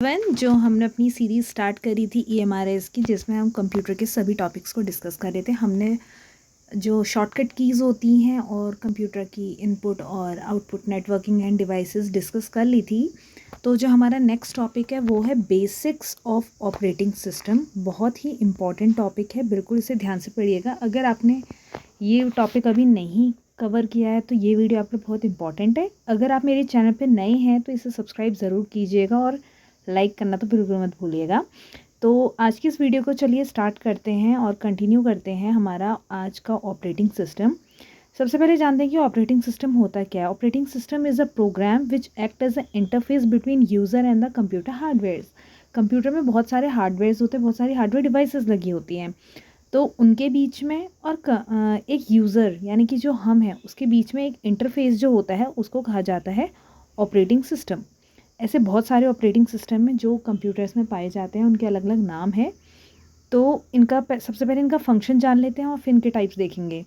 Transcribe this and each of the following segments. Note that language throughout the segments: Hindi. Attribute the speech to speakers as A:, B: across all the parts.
A: जो हमने अपनी सीरीज़ स्टार्ट करी थी EMRS की, जिसमें हम कंप्यूटर के सभी टॉपिक्स को डिस्कस कर रहे थे। हमने जो शॉर्टकट कीज़ होती हैं और कंप्यूटर की इनपुट और output networking end devices discuss कर ली थी। तो जो हमारा नेक्स्ट टॉपिक है वो है बेसिक्स ऑफ ऑपरेटिंग सिस्टम। बहुत ही इम्पॉर्टेंट टॉपिक है, बिल्कुल इसे ध्यान से पढ़िएगा। अगर आपने ये टॉपिक अभी नहीं कवर किया है तो ये वीडियो आपके बहुत इंपॉर्टेंट है। अगर आप मेरे चैनल पे नए हैं तो इसे सब्सक्राइब ज़रूर कीजिएगा और लाइक करना तो बिल्कुल मत भूलिएगा। तो आज की इस वीडियो को चलिए स्टार्ट करते हैं और कंटिन्यू करते हैं हमारा आज का ऑपरेटिंग सिस्टम। सबसे पहले जानते हैं कि ऑपरेटिंग सिस्टम होता क्या है। Operating system is a program which act as a interface between user and the computer hardwares. Computer में बहुत सारे हार्डवेयर्स होते हैं, बहुत सारी हार्डवेयर डिवाइसेस लगी होती हैं, तो उनके बीच में और एक यूज़र यानी कि जो हम हैं उसके बीच में एक इंटरफेस जो होता है उसको कहा जाता है ऑपरेटिंग सिस्टम। ऐसे बहुत सारे ऑपरेटिंग सिस्टम में जो कंप्यूटर्स में पाए जाते हैं, उनके अलग अलग नाम है। तो इनका सबसे पहले इनका फंक्शन जान लेते हैं और फिर इनके टाइप्स देखेंगे।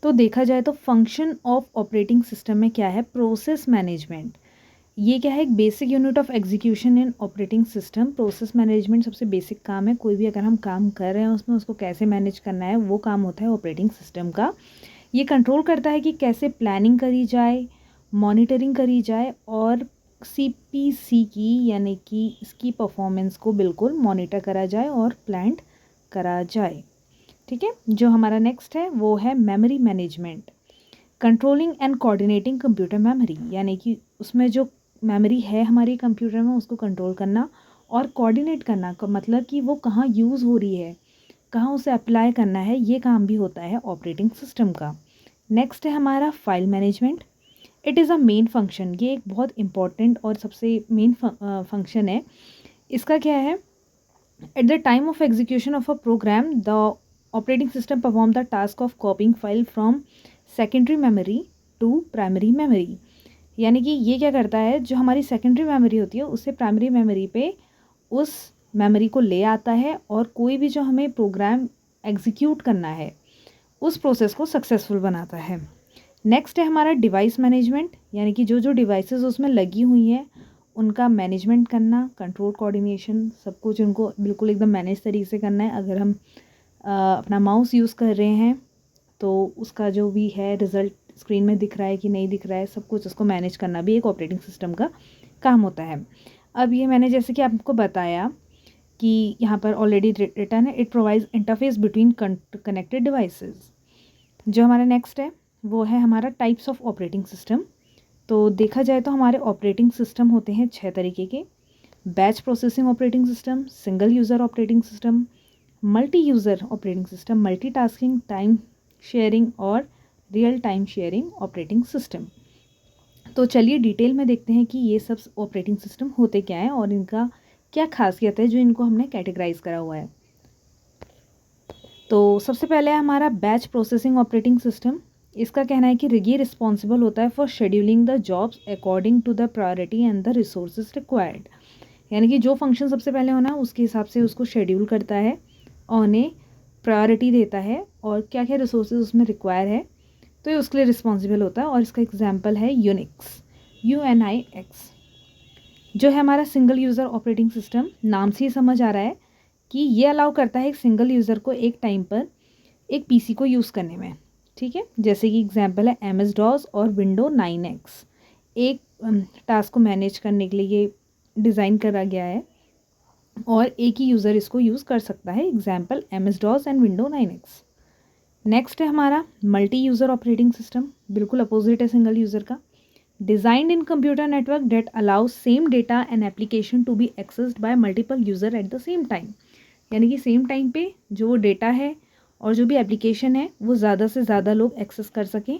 A: तो देखा जाए तो फंक्शन ऑफ ऑपरेटिंग सिस्टम में क्या है, प्रोसेस मैनेजमेंट। ये क्या है, एक basic unit of execution in operating system. Process management सबसे बेसिक काम है। कोई भी अगर हम काम कर रहे हैं उसमें उसको कैसे मैनेज करना है, वो काम होता है ऑपरेटिंग सिस्टम का। ये कंट्रोल करता है कि कैसे प्लानिंग करी जाए, मॉनिटरिंग करी जाए और CPC की यानी कि इसकी परफॉर्मेंस को बिल्कुल मॉनिटर करा जाए और प्लान करा जाए। ठीक है, जो हमारा नेक्स्ट है वो है memory management. Controlling and coordinating computer memory, यानी कि उसमें जो मेमोरी है हमारी कंप्यूटर में उसको कंट्रोल करना और कोऑर्डिनेट करना का मतलब कि वो कहाँ यूज़ हो रही है, कहाँ उसे अप्लाई करना है, ये काम भी होता है ऑपरेटिंग सिस्टम का। नेक्स्ट है हमारा file management. It is a main function. ये एक बहुत इंपॉर्टेंट और सबसे मेन फंक्शन है। इसका क्या है, at the time of execution of a program the operating system perform the task of copying file from secondary memory to primary memory. यानी कि ये क्या करता है, जो हमारी सेकेंडरी मेमोरी होती है उससे प्राइमरी मेमोरी पे उस मेमोरी को ले आता है और कोई भी जो हमें प्रोग्राम एग्जीक्यूट करना है उस प्रोसेस को सक्सेसफुल बनाता है। नेक्स्ट है हमारा डिवाइस मैनेजमेंट, यानी कि जो जो डिवाइसेस उसमें लगी हुई हैं उनका मैनेजमेंट करना, कंट्रोल कोऑर्डिनेशन, सब कुछ उनको बिल्कुल एकदम मैनेज तरीके से करना है। अगर हम अपना माउस यूज़ कर रहे हैं तो उसका जो भी है रिज़ल्ट स्क्रीन में दिख रहा है कि नहीं दिख रहा है, सब कुछ उसको मैनेज करना भी एक ऑपरेटिंग सिस्टम का काम होता है। अब ये मैंने जैसे कि आपको बताया कि यहाँ पर ऑलरेडी रिटर्न है, it provides interface between connected devices. जो हमारा नेक्स्ट है वो है हमारा टाइप्स ऑफ ऑपरेटिंग सिस्टम। तो देखा जाए तो हमारे ऑपरेटिंग सिस्टम होते हैं 6 तरीके के। Batch processing operating system, single user operating system, multi user operating system, multitasking, time sharing और real time sharing operating system. तो चलिए डिटेल में देखते हैं कि ये सब ऑपरेटिंग सिस्टम होते क्या हैं और इनका क्या खासियत है जो इनको हमने कैटेगराइज करा हुआ है। तो सबसे पहले है हमारा बैच प्रोसेसिंग ऑपरेटिंग सिस्टम। इसका कहना है कि ये रिस्पॉन्सिबल होता है for scheduling the jobs according to the priority and the resources required. यानी कि जो फंक्शन सबसे पहले होना है उसके हिसाब से उसको शेड्यूल करता है और उन्हें प्रायोरिटी देता है और क्या क्या रिसोर्सेज उसमें रिक्वायर है, तो ये उसके लिए रिस्पॉन्सिबल होता है। और इसका एग्जाम्पल है यूनिक्स, UNIX। जो है हमारा सिंगल यूज़र ऑपरेटिंग सिस्टम, नाम से ही समझ आ रहा है कि ये अलाउ करता है एक सिंगल यूज़र को एक टाइम पर एक PC को यूज़ करने में। ठीक है, जैसे कि एग्जांपल है MS-DOS और Windows 9X। एक टास्क को मैनेज करने के लिए ये डिज़ाइन करा गया है और एक ही यूज़र इसको यूज़ कर सकता है। Example MS-DOS and Windows 9X। Next है हमारा मल्टी यूज़र ऑपरेटिंग सिस्टम, बिल्कुल अपोजिट है सिंगल यूज़र का। Designed in computer network that allows same data and application to be accessed by multiple user at the same time. यानी कि सेम टाइम पे जो डेटा है और जो भी एप्लीकेशन है वो ज़्यादा से ज़्यादा लोग एक्सेस कर सकें,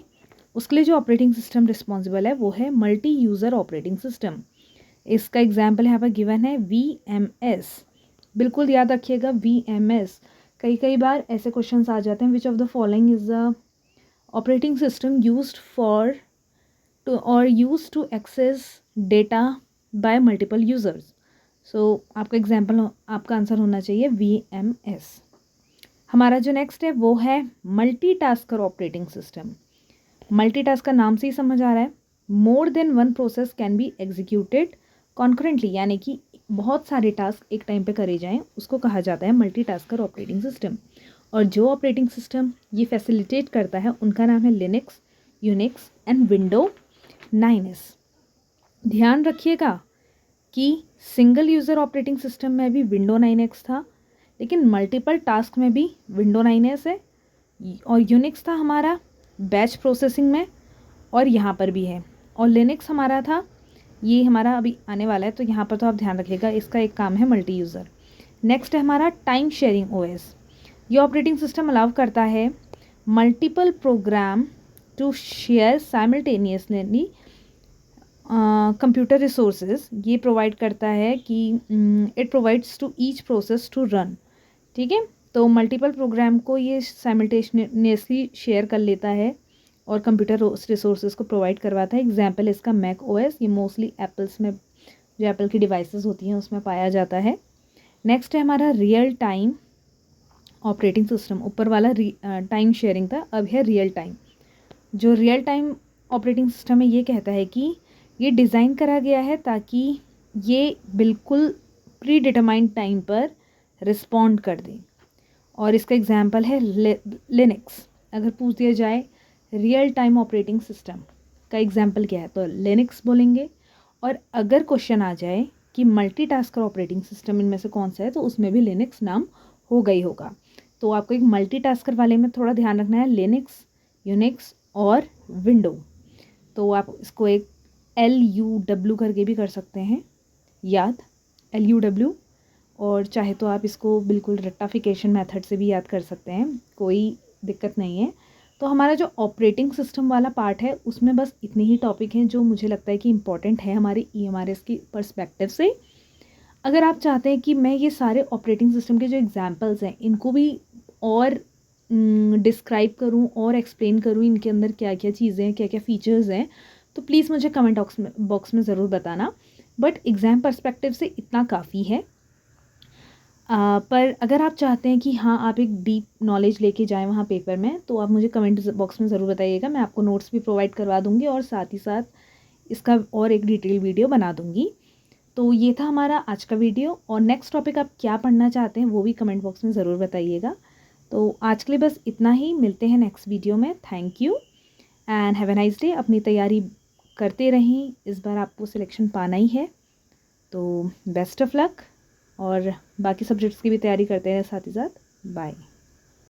A: उसके लिए जो ऑपरेटिंग सिस्टम रिस्पॉन्सिबल है वो है मल्टी यूज़र ऑपरेटिंग सिस्टम। इसका एग्जाम्पल यहाँ पर गिवन है VMS। बिल्कुल याद रखिएगा VMS। कई बार ऐसे क्वेश्चंस आ जाते हैं, which of the following is the operating system used for use to access data by multiple users. So आपका एग्जाम्पल, आपका आंसर होना चाहिए VMS। हमारा जो नेक्स्ट है वो है मल्टीटास्कर ऑपरेटिंग सिस्टम। मल्टीटास्क का नाम से ही समझ आ रहा है, more than one process can be executed concurrently यानी कि बहुत सारे टास्क एक टाइम पे करे जाएं उसको कहा जाता है मल्टीटास्कर ऑपरेटिंग सिस्टम। और जो ऑपरेटिंग सिस्टम ये फैसिलिटेट करता है उनका नाम है Linux, Unix and window 9s। ध्यान रखिएगा कि सिंगल यूज़र ऑपरेटिंग सिस्टम में भी विंडो 9x था, लेकिन मल्टीपल टास्क में भी विंडो 9s है। और यूनिक्स था हमारा बैच प्रोसेसिंग में, और यहाँ पर भी है। और लिनक्स हमारा था, ये हमारा अभी आने वाला है, तो यहाँ पर तो आप ध्यान रखिएगा, इसका एक काम है मल्टी यूज़र। नेक्स्ट है हमारा टाइम शेयरिंग ओएस। ये ऑपरेटिंग सिस्टम अलाउ करता है multiple program to share simultaneously computer resources. ये प्रोवाइड करता है कि it provides to each process to run. ठीक है, तो मल्टीपल प्रोग्राम को ये साइमल्टेनियसली शेयर कर लेता है और कंप्यूटर रिसोर्सेज को प्रोवाइड करवाता है। एग्जाम्पल इसका मैक ओएस, ये मोस्टली एप्पल्स में, जो एप्पल की डिवाइसेस होती हैं उसमें पाया जाता है। नेक्स्ट है हमारा रियल टाइम ऑपरेटिंग सिस्टम। ऊपर वाला टाइम शेयरिंग था, अब है रियल टाइम। जो रियल टाइम ऑपरेटिंग सिस्टम है ये कहता है कि ये डिज़ाइन करा गया है ताकि ये बिल्कुल प्री डिटरमाइंड टाइम पर रिस्पॉन्ड कर दे। और इसका एग्जांपल है लिनक्स। अगर पूछ दिया जाए रियल टाइम ऑपरेटिंग सिस्टम का एग्जांपल क्या है तो लिनक्स बोलेंगे। और अगर क्वेश्चन आ जाए कि मल्टीटास्कर ऑपरेटिंग सिस्टम इनमें से कौन सा है तो उसमें भी लिनक्स नाम होगा ही होगा। तो आपको एक मल्टीटास्कर वाले में थोड़ा ध्यान रखना है, लिनक्स, यूनिक्स और विंडो। तो आप इसको एक LUW करके भी कर सकते हैं याद, LUW। और चाहे तो आप इसको बिल्कुल रेक्टाफिकेशन मेथड से भी याद कर सकते हैं, कोई दिक्कत नहीं है। तो हमारा जो ऑपरेटिंग सिस्टम वाला पार्ट है उसमें बस इतने ही टॉपिक हैं जो मुझे लगता है कि इम्पॉर्टेंट है हमारे EMRS की पर्सपेक्टिव से। अगर आप चाहते हैं कि मैं ये सारे ऑपरेटिंग सिस्टम के जो एग्जांपल्स हैं इनको भी और डिस्क्राइब करूं और एक्सप्लेन करूं, इनके अंदर क्या क्या चीज़ें हैं, क्या क्या फ़ीचर्स हैं, तो प्लीज़ मुझे कमेंट बॉक्स में ज़रूर बताना। बट एग्ज़ाम पर्सपेक्टिव से इतना काफ़ी है। पर अगर आप चाहते हैं कि हाँ आप एक डीप नॉलेज लेके जाएं वहाँ पेपर में, तो आप मुझे कमेंट बॉक्स में ज़रूर बताइएगा। मैं आपको नोट्स भी प्रोवाइड करवा दूँगी और साथ ही साथ इसका और एक डिटेल वीडियो बना दूँगी। तो ये था हमारा आज का वीडियो, और नेक्स्ट टॉपिक आप क्या पढ़ना चाहते हैं वो भी कमेंट बॉक्स में ज़रूर बताइएगा। तो आज के लिए बस इतना ही, मिलते हैं नेक्स्ट वीडियो में। Thank you and have a nice day. अपनी तैयारी करते रहें, इस बार आपको सिलेक्शन पाना ही है, तो बेस्ट ऑफ लक। और बाकी सब्जेक्ट्स की भी तैयारी करते रहें साथ ही साथ। बाय।